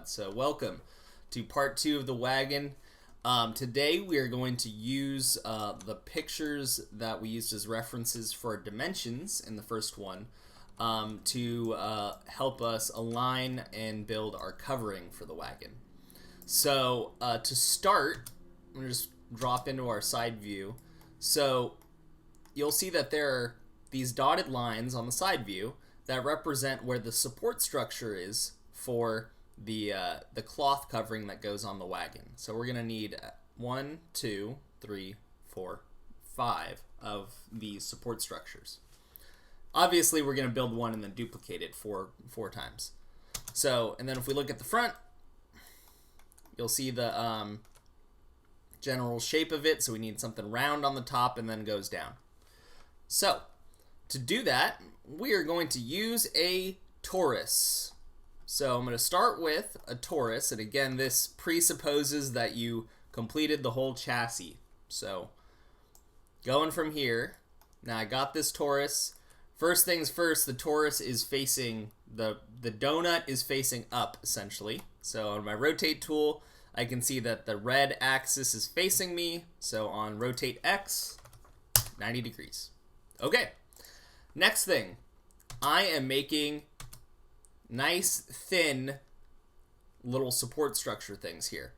squad. So welcome to part 2 of the wagon. Today we are going to use the pictures that we used as references for dimensions in the first one to help us align and build our covering for the wagon. So to start, I'm going to just drop into our side view. So you'll see that there are these dotted lines on the side view that represent where the support structure is for the cloth covering that goes on the wagon. So we're going to need 1, 2, 3, 4, 5 of these support structures. Obviously, we're going to build one and then duplicate it four times. So, and then if we look at the front, you'll see the general shape of it. So we need something round on the top and then goes down. So, to do that, we are going to use a torus. So I'm going to start with a torus, and again, this presupposes that you completed the whole chassis. So going from here, now I got this torus. First things first, the torus is facing, the donut is facing up, essentially. So on my rotate tool, I can see that the red axis is facing me. So on rotate X, 90 degrees. Okay, next thing, I am making nice, thin little support structure things here.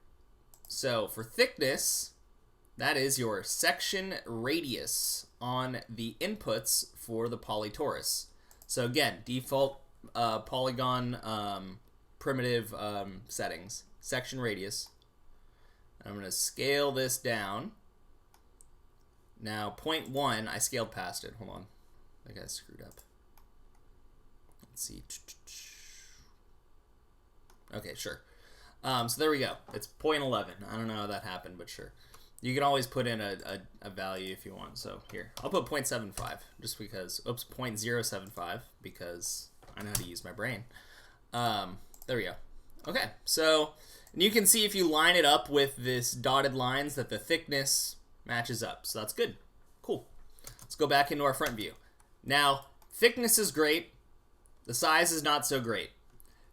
So for thickness, that is your section radius on the inputs for the polytorus. So again, default polygon primitive settings, section radius. I'm going to scale this down. Now 0.1, I scaled past it. Hold on, I think I screwed up. Let's see. Okay, sure. So there we go. It's 0.11. I don't know how that happened, but sure. You can always put in a value if you want. So here, I'll put 0.75 just because, oops, 0.075 because I know how to use my brain. There we go. Okay, so and you can see if you line it up with this dotted lines that the thickness matches up. So that's good. Cool. Let's go back into our front view. Now, thickness is great. The size is not so great.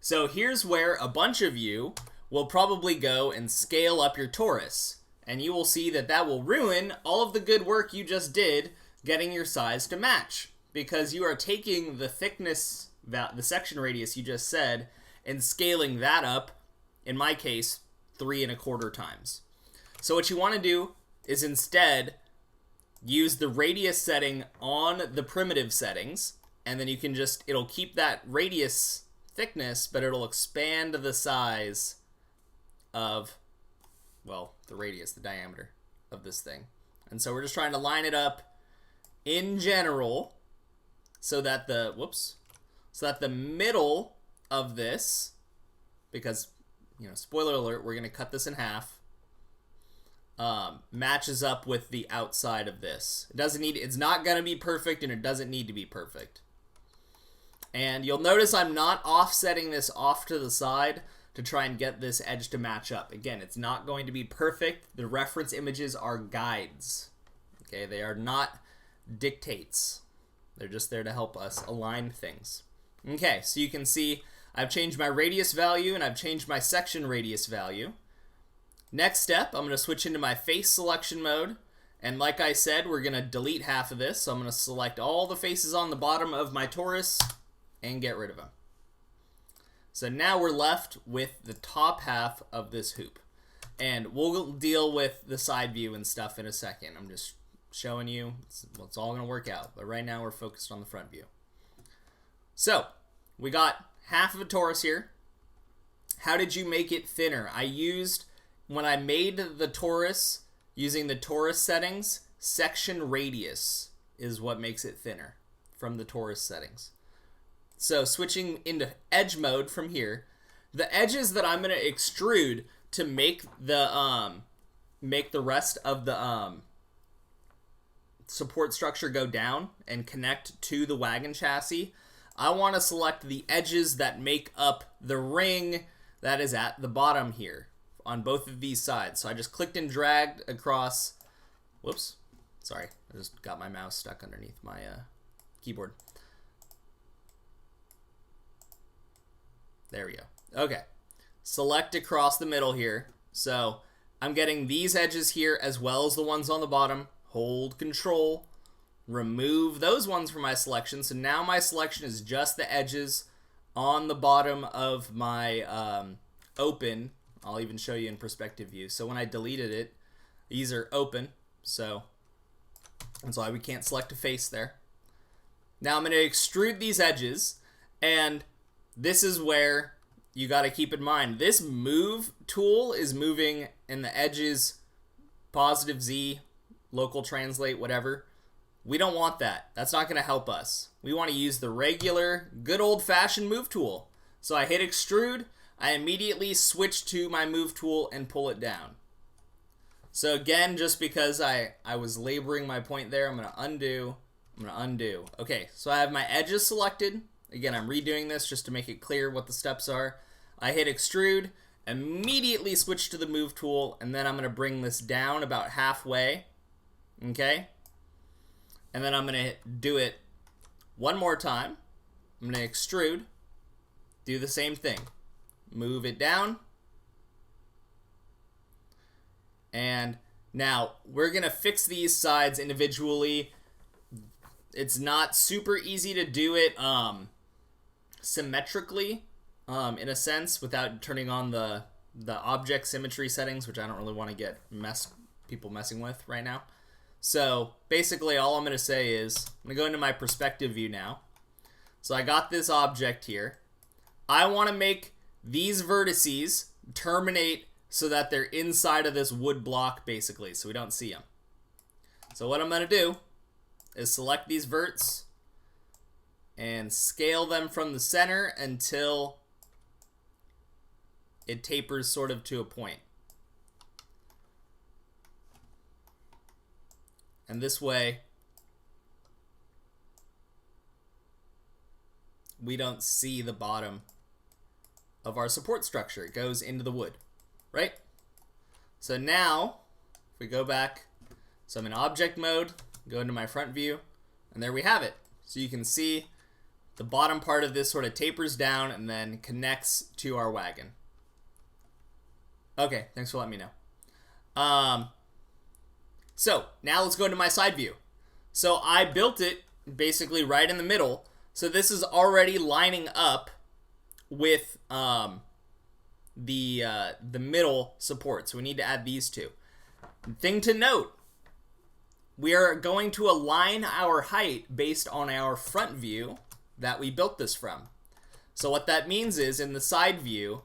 So here's where a bunch of you will probably go and scale up your torus. And you will see that that will ruin all of the good work you just did getting your size to match. Because you are taking the thickness, the section radius you just said, and scaling that up, in my case, 3 1/4 times. So what you want to do is instead use the radius setting on the primitive settings, and then you can just, it'll keep that radius thickness, but it'll expand the size of, well, the radius, the diameter of this thing. And so we're just trying to line it up in general so that the, so that the middle of this, because, you know, spoiler alert, we're going to cut this in half, matches up with the outside of this. It doesn't need, it's not going to be perfect, and it doesn't need to be perfect. And you'll notice I'm not offsetting this off to the side to try and get this edge to match up. Again, it's not going to be perfect. The reference images are guides. Okay, they are not dictates. They're just there to help us align things. Okay, so you can see I've changed my radius value and I've changed my section radius value. Next step, I'm going to switch into my face selection mode. And like I said, we're going to delete half of this. So I'm going to select all the faces on the bottom of my torus and get rid of them. So now we're left with the top half of this hoop. And we'll deal with the side view and stuff in a second. I'm just showing you, it's all going to work out. But right now we're focused on the front view. So we got half of a torus here. How did you make it thinner? I used, when I made the torus, using the torus settings, section radius is what makes it thinner from the torus settings. So switching into edge mode from here, the edges that I'm going to extrude to make the rest of the support structure go down and connect to the wagon chassis, I want to select the edges that make up the ring that is at the bottom here on both of these sides. So I just clicked and dragged across. Whoops. Sorry. I just got my mouse stuck underneath my keyboard. There we go. Okay. select across the middle here. So I'm getting these edges here as well as the ones on the bottom. Hold Control, remove those ones from my selection. So now my selection is just the edges on the bottom of my open. I'll even show you in perspective view. So when I deleted it, these are open. So that's why we can't select a face there. Now I'm going to extrude these edges, and this is where you got to keep in mind, this move tool is moving in the edges, positive Z, local translate, whatever. We don't want that. That's not going to help us. We want to use the regular, good old-fashioned move tool. So I hit extrude, I immediately switch to my move tool and pull it down. So again, just because I was laboring my point there, I'm going to undo. Okay, so I have my edges selected. Again, I'm redoing this just to make it clear what the steps are. I hit extrude, immediately switch to the move tool, and then I'm going to bring this down about halfway. Okay? And then I'm going to do it one more time. I'm going to extrude, do the same thing. Move it down. And now we're going to fix these sides individually. It's not super easy to do it symmetrically, in a sense, without turning on the object symmetry settings, which I don't really want to get people messing with right now. So basically all I'm going to say is, I'm going to go into my perspective view now. So I got this object here. I want to make these vertices terminate so that they're inside of this wood block, basically, so we don't see them. So what I'm going to do is select these verts and scale them from the center until it tapers sort of to a point. And this way, we don't see the bottom of our support structure. It goes into the wood, right? So now, if we go back, so I'm in object mode, go into my front view, and there we have it. So you can see the bottom part of this sort of tapers down and then connects to our wagon. Okay, thanks for letting me know. So now let's go into my side view. So I built it basically right in the middle. So this is already lining up with the middle support. So we need to add these two. Thing to note, we are going to align our height based on our front view that we built this from. So what that means is, in the side view,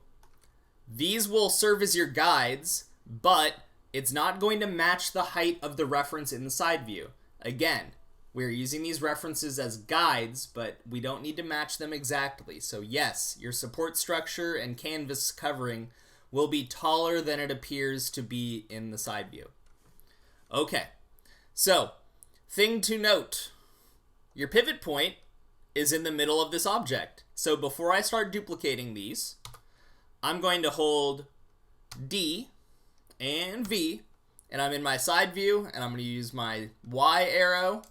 these will serve as your guides, but it's not going to match the height of the reference in the side view. Again, we're using these references as guides, but we don't need to match them exactly. So yes, your support structure and canvas covering will be taller than it appears to be in the side view. Okay, so thing to note, your pivot point is in the middle of this object. So before I start duplicating these, I'm going to hold D and V, and I'm in my side view, and I'm going to use my Y arrow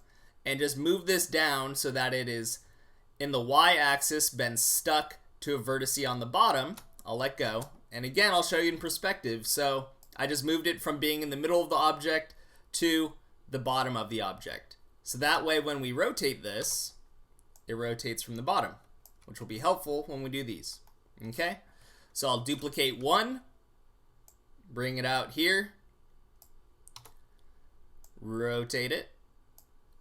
and just move this down so that it is in the Y axis, been stuck to a vertice on the bottom. I'll let go, and again, I'll show you in perspective. So I just moved it from being in the middle of the object to the bottom of the object. So that way, when we rotate this, it rotates from the bottom, which will be helpful when we do these. Okay? So I'll duplicate one, bring it out here, rotate it,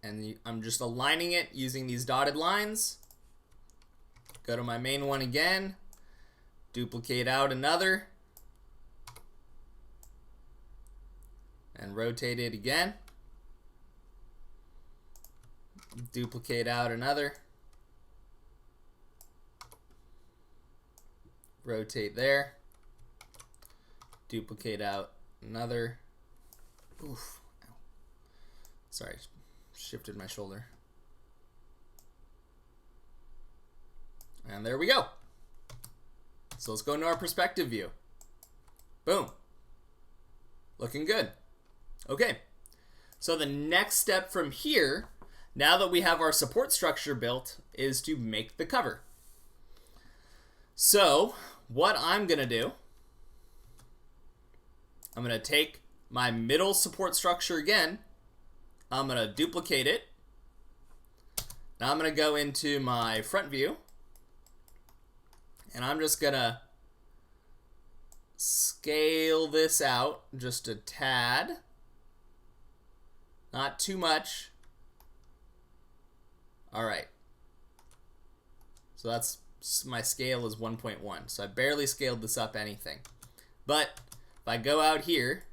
and I'm just aligning it using these dotted lines. Go to my main one again, duplicate out another, and rotate it again. Duplicate out another, rotate there, duplicate out another. Oof. Ow. Sorry, shifted my shoulder. And there we go. So let's go into our perspective view. Boom. Looking good. Okay. So the next step from here, now that we have our support structure built, is to make the cover. So what I'm going to do, I'm going to take my middle support structure again. I'm going to duplicate it. Now I'm going to go into my front view. And I'm just going to scale this out just a tad. Not too much. All right. So that's my scale is 1.1. So I barely scaled this up anything. But if I go out here,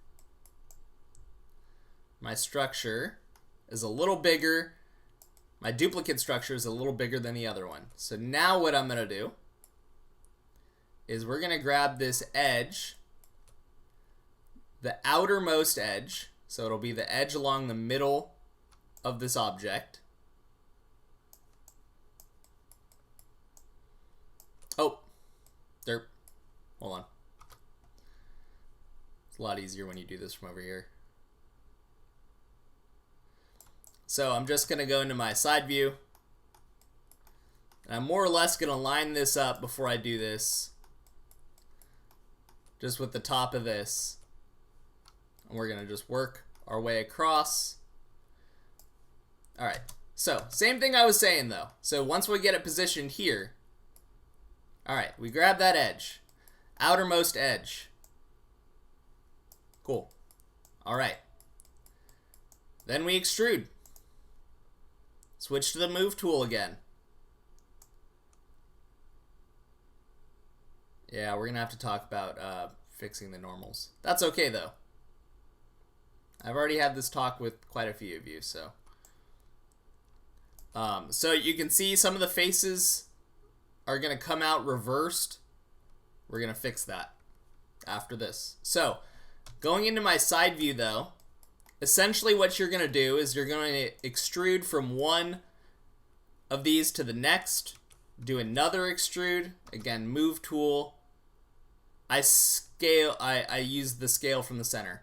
my structure is a little bigger. My duplicate structure is a little bigger than the other one. So now what I'm going to do is we're going to grab this edge, the outermost edge. So it'll be the edge along the middle of this object. Oh, derp. Hold on. It's a lot easier when you do this from over here. So I'm just going to go into my side view. And I'm more or less going to line this up before I do this. Just with the top of this. And we're going to just work our way across. All right. So same thing I was saying though. So once we get it positioned here. All right. We grab that edge. Outermost edge. Cool. All right. Then we extrude. Switch to the move tool again. Yeah, we're going to have to talk about fixing the normals. That's okay, though. I've already had this talk with quite a few of you, so. So you can see some of the faces are going to come out reversed. We're going to fix that after this. So, going into my side view, though, essentially what you're going to do is you're going to extrude from one of these to the next, do another extrude, again, move tool. I use the scale from the center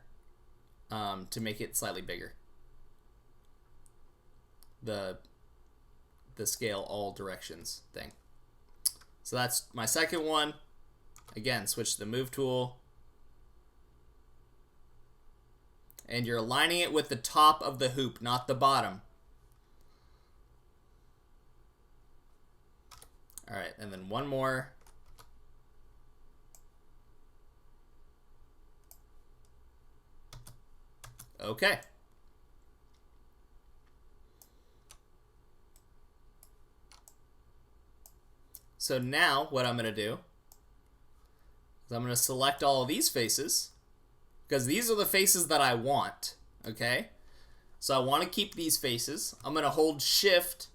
to make it slightly bigger. The scale all directions thing. So that's my second one. Again, switch to the move tool. And you're aligning it with the top of the hoop, not the bottom. All right, and then one more. Okay. So now what I'm going to do is I'm going to select all of these faces because these are the faces that I want, okay? So I want to keep these faces. I'm going to hold shift,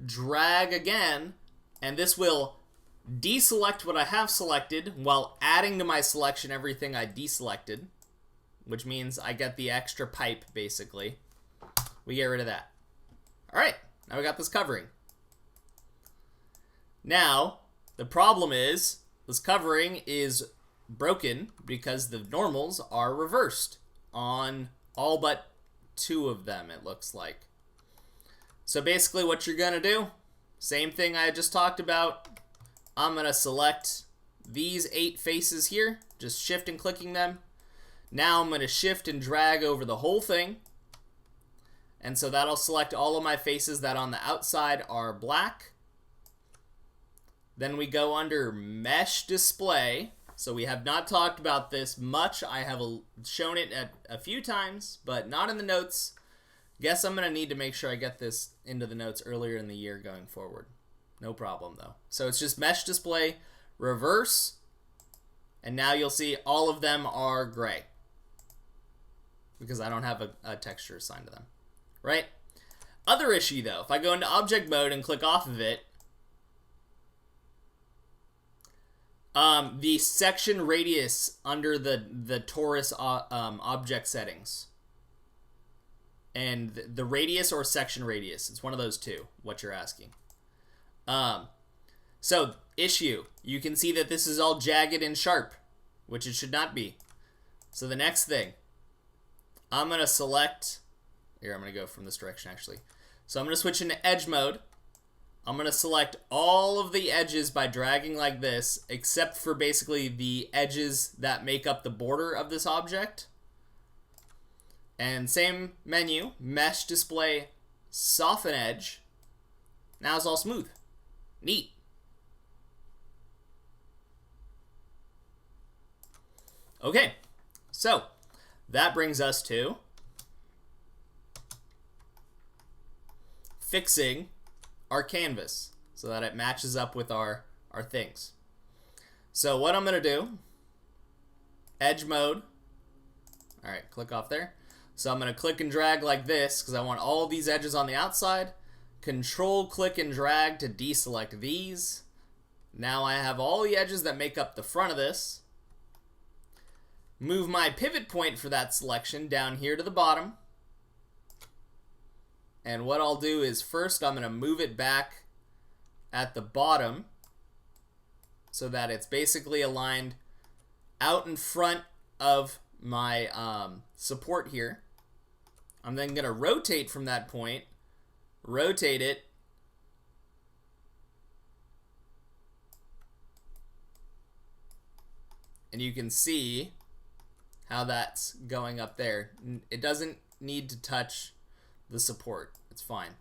drag again, and this will deselect what I have selected while adding to my selection everything I deselected, which means I get the extra pipe, basically. We get rid of that. All right, now we got this covering. Now, the problem is this covering is broken because the normals are reversed on all but two of them, it looks like. So basically what you're going to do, same thing I just talked about. I'm going to select these 8 faces here, just shift and clicking them. Now I'm going to shift and drag over the whole thing. And so that'll select all of my faces that on the outside are black. Then we go under Mesh Display. So we have not talked about this much. I have shown it a few times, but not in the notes. Guess I'm going to need to make sure I get this into the notes earlier in the year going forward. No problem, though. So it's just Mesh Display, reverse, and now you'll see all of them are gray because I don't have a texture assigned to them, right? Other issue, though, if I go into Object Mode and click off of it, the section radius under the torus object settings. And the radius or section radius. It's one of those two, what you're asking. So, issue. You can see that this is all jagged and sharp, which it should not be. So the next thing, I'm going to select, here I'm going to go from this direction actually. So I'm going to switch into edge mode. I'm going to select all of the edges by dragging like this, except for basically the edges that make up the border of this object. And same menu, mesh display, soften edge. Now it's all smooth. Neat. Okay, so that brings us to fixing our canvas so that it matches up with our things. So what I'm going to do, edge mode. All right, click off there. So I'm going to click and drag like this because I want all these edges on the outside. Control click and drag to deselect these. Now I have all the edges that make up the front of this. Move my pivot point for that selection down here to the bottom. And what I'll do is first I'm going to move it back at the bottom so that it's basically aligned out in front of my support here. I'm then going to rotate from that point, rotate it, and you can see how that's going up there. It doesn't need to touch the support. It's fine.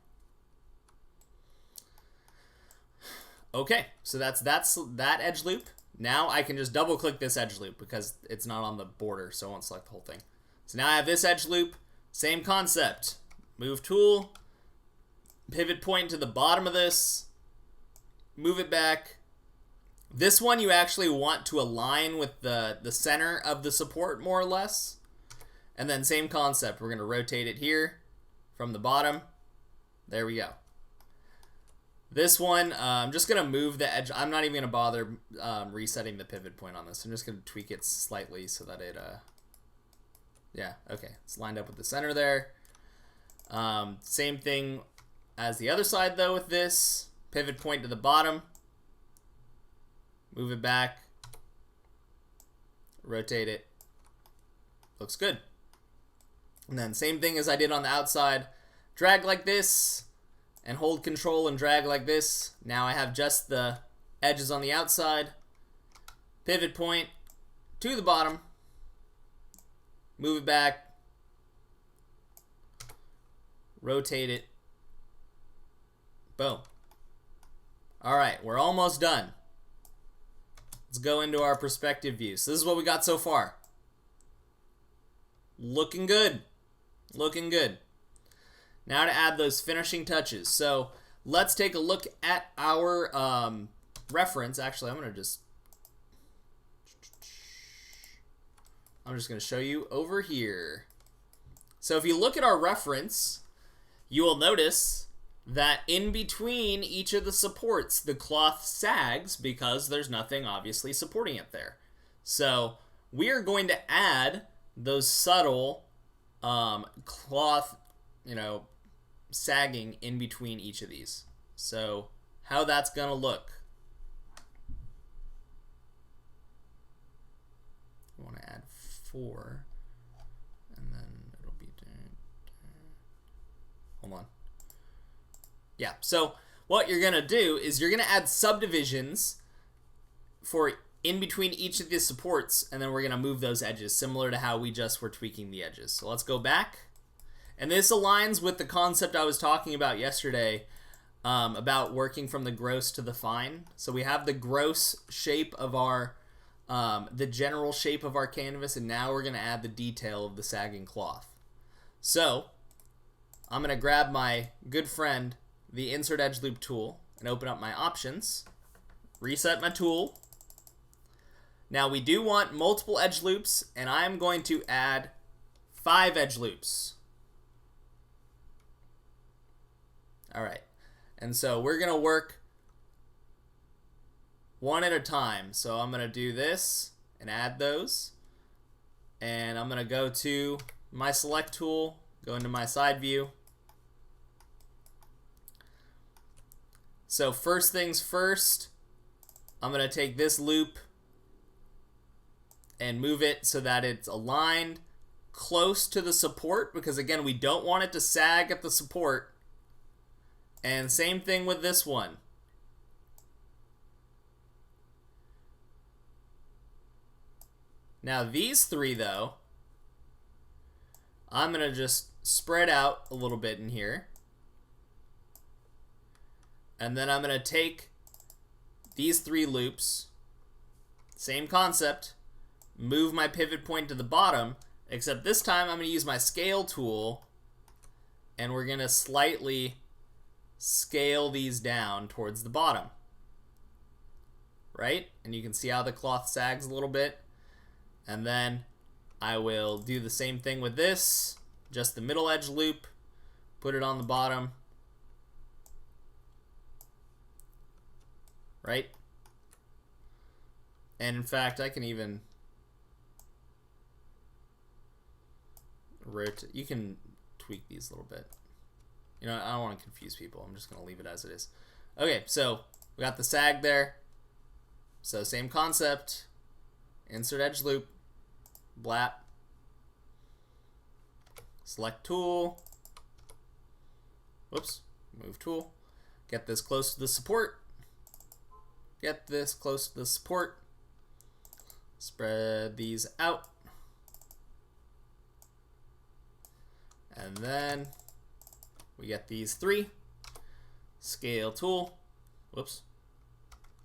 Okay, so that's that edge loop. Now I can just double click this edge loop because it's not on the border, so I won't select the whole thing. So now I have this edge loop, same concept. Move tool, pivot point to the bottom of this, move it back. This one you actually want to align with the center of the support more or less. And then same concept, we're going to rotate it here from the bottom. There we go. This one, I'm just going to move the edge. I'm not even going to bother resetting the pivot point on this. I'm just going to tweak it slightly so that it, yeah, okay. It's lined up with the center there. Same thing as the other side though with this. Pivot point to the bottom. Move it back. Rotate it. Looks good. And then same thing as I did on the outside. Drag like this and hold control and drag like this. Now I have just the edges on the outside. Pivot point to the bottom. Move it back. Rotate it. Boom. All right, we're almost done. Let's go into our perspective view. So this is what we got so far. Looking good. Looking good. Now to add those finishing touches. So let's take a look at our reference. Actually, I'm just going to show you over here. So if you look at our reference, you will notice that in between each of the supports, the cloth sags because there's nothing obviously supporting it there. So we are going to add those subtle cloth, sagging in between each of these. So how that's going to look. I want to add 4 and then it'll be hold on. Yeah, so what you're going to do is you're going to add subdivisions for in between each of the supports, and then we're going to move those edges, similar to how we just were tweaking the edges. So let's go back. And this aligns with the concept I was talking about yesterday about working from the gross to the fine. So we have the gross shape of our, the general shape of our canvas, and now we're going to add the detail of the sagging cloth. So I'm going to grab my good friend, the Insert Edge Loop tool, and open up my options, reset my tool. Now we do want multiple edge loops, and I'm going to add 5 edge loops. All right, and so we're going to work one at a time. So I'm going to do this and add those, and I'm going to go to my select tool, go into my side view. So first things first, I'm going to take this loop and move it so that it's aligned close to the support, because again, we don't want it to sag at the support. And same thing with this one. Now these three though, I'm going to just spread out a little bit in here. And then I'm going to take these three loops, same concept, move my pivot point to the bottom, except this time I'm going to use my scale tool, and we're going to slightly scale these down towards the bottom. Right? And you can see how the cloth sags a little bit. And then I will do the same thing with this, just the middle edge loop, put it on the bottom. Right? And in fact, I can even rotate. You can tweak these a little bit. You know, I don't want to confuse people. I'm just going to leave it as it is. Okay, so we got the sag there. So same concept. Insert edge loop. Blap. Select tool. Whoops. Move tool. Get this close to the support. Get this close to the support. Spread these out. And then we get these three. Scale tool. Whoops.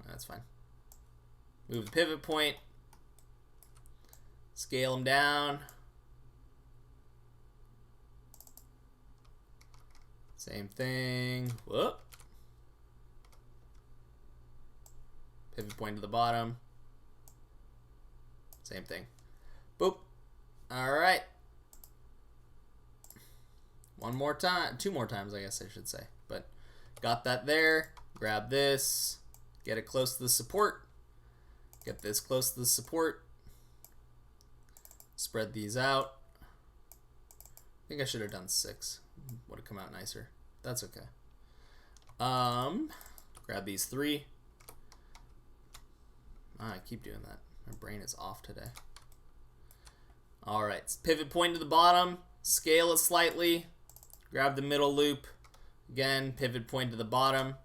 That's fine. Move the pivot point. Scale them down. Same thing. Whoop. Pivot point to the bottom. Same thing. Boop. Alright. One more time. Two more times, I guess I should say. But got that there. Grab this. Get it close to the support. Get this close to the support. Spread these out. I think I should have done 6. Would have come out nicer. That's okay. Grab these 3. I keep doing that. My brain is off today. Alright, pivot point to the bottom. Scale it slightly. Grab the middle loop. Again, pivot point to the bottom.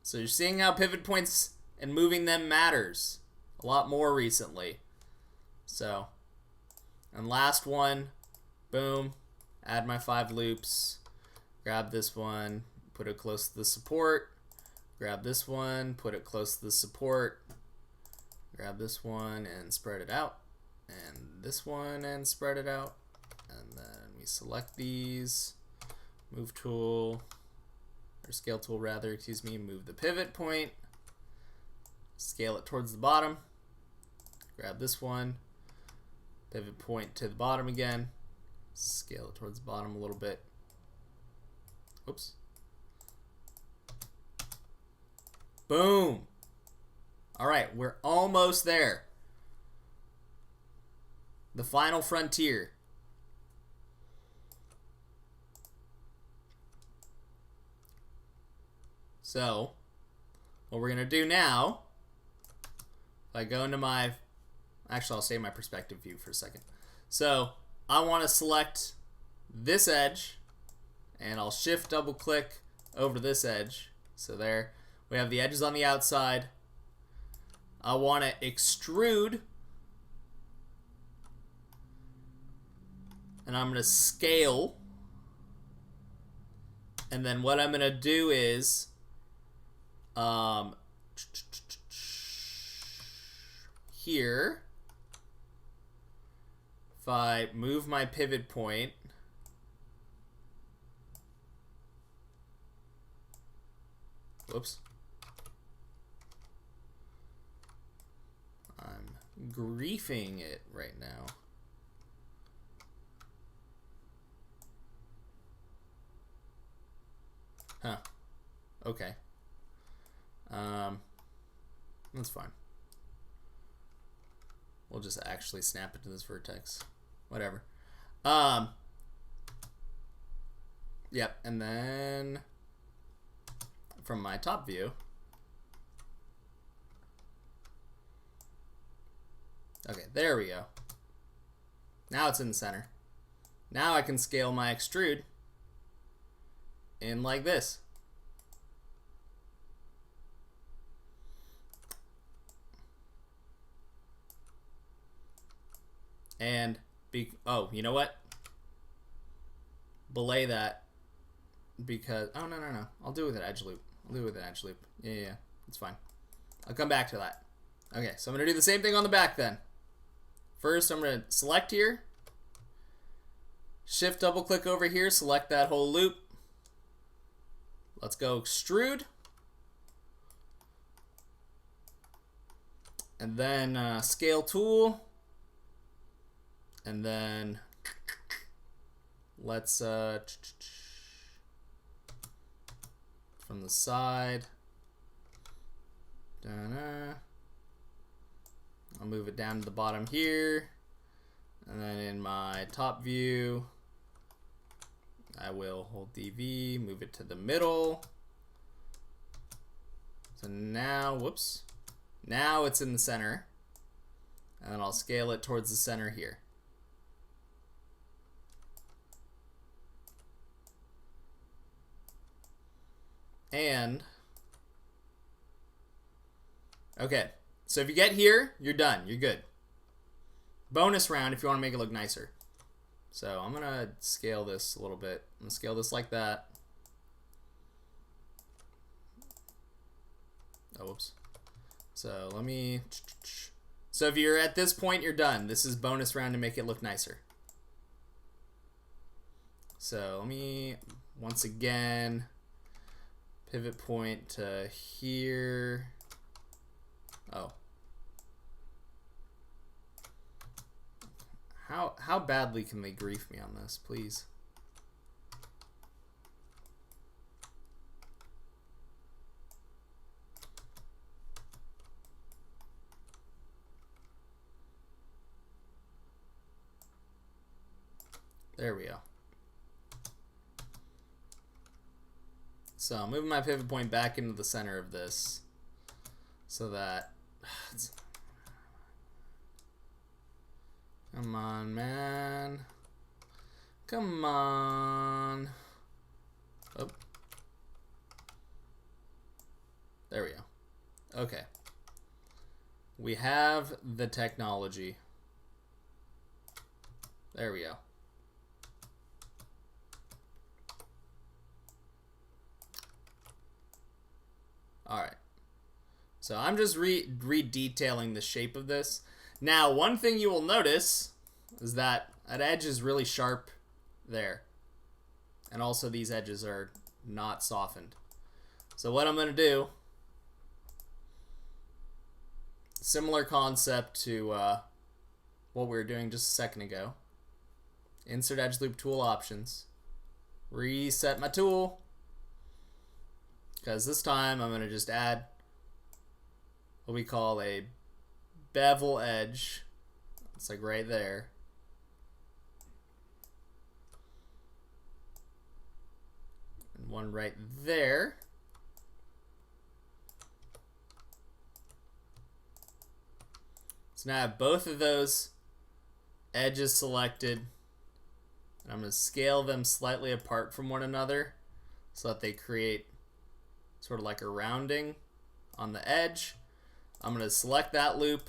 So you're seeing how pivot points and moving them matters a lot more recently. So, and last one, boom, add my 5 loops, grab this one, put it close to the support, grab this one, put it close to the support, grab this one and spread it out, and this one and spread it out, and then we select these, move tool, or scale tool rather, excuse me, move the pivot point, scale it towards the bottom, grab this one, pivot point to the bottom again, scale it towards the bottom a little bit. Oops. Boom. All right, we're almost there. The final frontier. So, what we're going to do now, if I go into my, actually I'll save my perspective view for a second. So, I want to select this edge, and I'll shift double click over this edge. So there, we have the edges on the outside. I want to extrude, and I'm going to scale, and then what I'm going to do is here, if I move my pivot point, whoops, I'm griefing it right now. Huh. Okay. That's fine. We'll just actually snap it to this vertex. Whatever. Yep, and then from my top view, okay, there we go. Now it's in the center. Now I can scale my extrude in like this. And oh, you know what? Belay that because oh no. I'll do it with an edge loop. Yeah. It's fine. I'll come back to that. Okay, so I'm gonna do the same thing on the back then. First, I'm gonna select here. Shift double click over here, select that whole loop. Let's go extrude. And then scale tool. And then let's from the side. I'll move it down to the bottom here. And then in my top view, I will hold DV, move it to the middle. So now, whoops. Now it's in the center. And then I'll scale it towards the center here. And, okay. So if you get here, you're done. You're good. Bonus round if you want to make it look nicer. So I'm going to scale this a little bit. I'm going to scale this like that. Oh, whoops. So let me... So if you're at this point, you're done. This is bonus round to make it look nicer. So let me, once again, pivot point to here. Oh. How badly can they grief me on this, please? There we go. So I'm moving my pivot point back into the center of this so that come on, man. Come on. Oh. There we go. Okay. We have the technology. There we go. Alright. So I'm just re-detailing the shape of this. Now, one thing you will notice is that edge is really sharp there. And also these edges are not softened. So what I'm going to do, similar concept to what we were doing just a second ago. Insert edge loop tool options. Reset my tool. Because this time I'm going to just add what we call a bevel edge. It's like right there. And one right there. So now I have both of those edges selected. And I'm going to scale them slightly apart from one another so that they create sort of like a rounding on the edge. I'm going to select that loop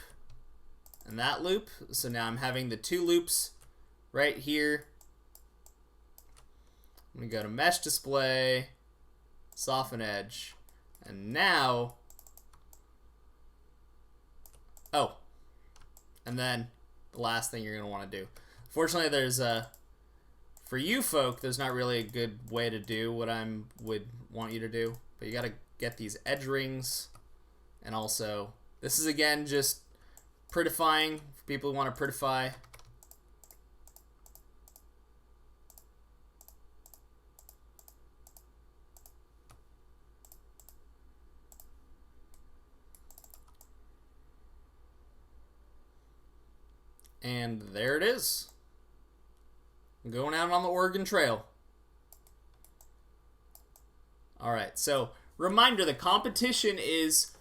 and that loop. So now I'm having the two loops right here. I'm going to go to Mesh Display, Soften Edge, and now, oh, and then the last thing you're going to want to do. Fortunately, there's for you folk, there's not really a good way to do what I would want you to do. But you got to get these edge rings. And also, this is again just prettifying for people who want to prettify. And there it is. I'm going out on the Oregon Trail. Alright, so reminder, the competition is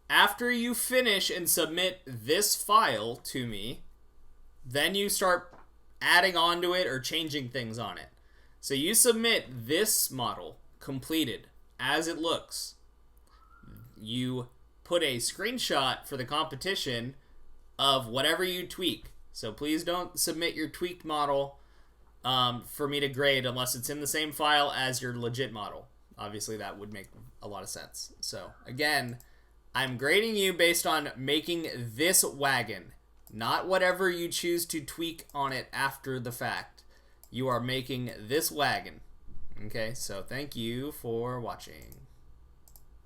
after you finish and submit this file to me, then you start adding onto it or changing things on it. So you submit this model completed as it looks. You put a screenshot for the competition of whatever you tweak. So please don't submit your tweaked model for me to grade unless it's in the same file as your legit model. Obviously, that would make a lot of sense. So again, I'm grading you based on making this wagon, not whatever you choose to tweak on it after the fact. You are making this wagon. Okay, so thank you for watching.